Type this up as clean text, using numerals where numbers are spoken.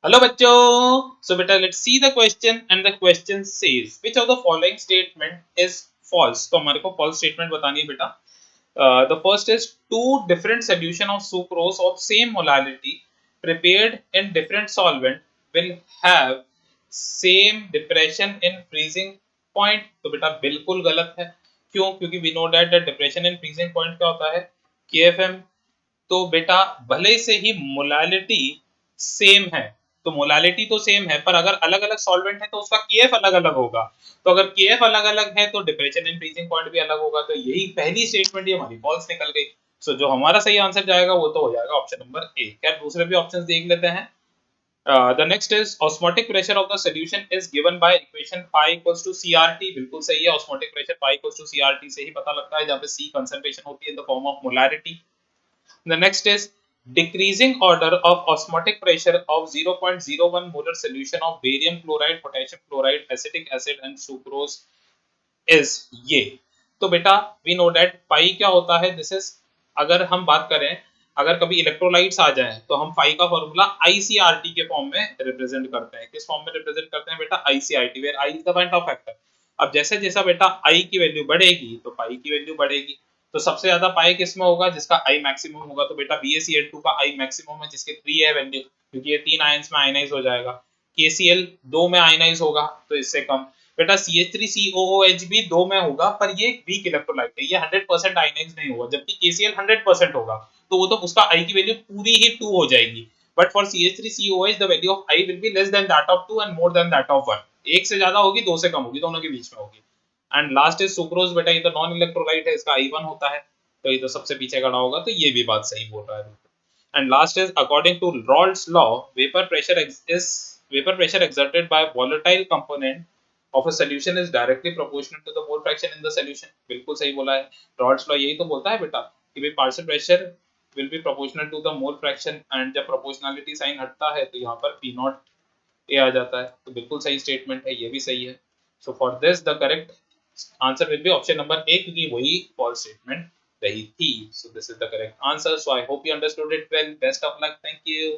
Hello बच्चों। So बेटा let's see the question and the question says which of the following statement is false. तो हमारे को false statement बतानी है बेटा। The first is two different solution of sucrose of same molality prepared in different solvent will have same depression in freezing point। तो बेटा बिल्कुल गलत है। क्यों? क्योंकि we know that the depression in freezing point क्या होता है? KFM। तो बेटा भले से ही मोलालिटी सेम है, तो मोलालिटी तो सेम है, पर अगर अलग अलग सॉल्वेंट है तो उसका केएफ अलग अलग होगा। तो अगर केएफ अलग अलग है तो डिप्रेशन इन फ्रीजिंग पॉइंट भी अलग होगा। तो यही पहली स्टेटमेंट ही हमारी फॉल्स निकल गई। सो जो हमारा सही आंसर जाएगा वो तो हो जाएगा ऑप्शन नंबर ए। क्या दूसरे भी ऑप्शंस देख लेते हैं। The next is osmotic pressure of the solution is given by equation phi equals to CRT। बिल्कुल सही है। osmotic pressure phi equals to CRT से ही पता लगता है, जहाँ पे C concentration होती है in the form of molarity। The next is decreasing order of osmotic pressure of 0.01 molar solution of barium chloride, potassium chloride, acetic acid and sucrose is ये। तो बेटा we know that पाई क्या होता है। This is, अगर हम बात करें, अगर कभी इलेक्ट्रोलाइट्स आ जाए तो हम पाई का फॉर्मूला ICRT के फॉर्म में रिप्रेजेंट करते हैं। किस फॉर्म में रिप्रेजेंट करते हैं बेटा? ICRT, where I is the point of factor. अब जैसे जैसा बेटा I की वैल्यू बढ़ेगी तो पाई की वैल्यू बढ़ेगी। तो सबसे ज्यादा पाई किस में होगा? जिसका I मैक्सिमम होगा। तो बेटा BaCl2 का I मैक्सिमम है, जिसके 3 है वैल्यू, क्योंकि ये 3 आयंस में आयनाइज हो जाएगा। KCl 2 में आयनाइज होगा तो इससे कम। बेटा CH3COOH भी 2 में होगा, पर ये वीक इलेक्ट्रोलाइट है, ये 100% आयनाइज नहीं होगा। जबकि KCl 100% होगा, तो वो तो उसका I की वैल्यू पूरी ही 2 हो जाएगी। But for CH3COOH the value of I will be less than that of 2 and more than that of 1। एक से ज्यादा होगी, दो से कम होगी, दोनों के बीच में होगी। And last is sucrose. बेटा ये तो नॉन इलेक्ट्रोलाइट है, इसका I1 होता है, तो ये तो सबसे पीछे खड़ा होगा। तो ये भी बात सही बोल रहा है। And last is according to Raoult's law, vapor pressure exerted by volatile component of a solution is directly proportional to the mole fraction in the solution। बिल्कुल सही बोला है। Raoult's law यही तो बोलता है बेटा कि भाई partial pressure will be proportional to the mole fraction, and जब proportionality sign हटता है तो यहाँ पर P नॉट ए आ जाता है। तो बिल्कुल सही स्टेटमेंट है, ये भी सही है। So for this the correct answer will be option number A, क्योंकि वही फॉल्स स्टेटमेंट रही थी। So this is the correct answer. So I hope you understood it well. Best of luck. Thank you.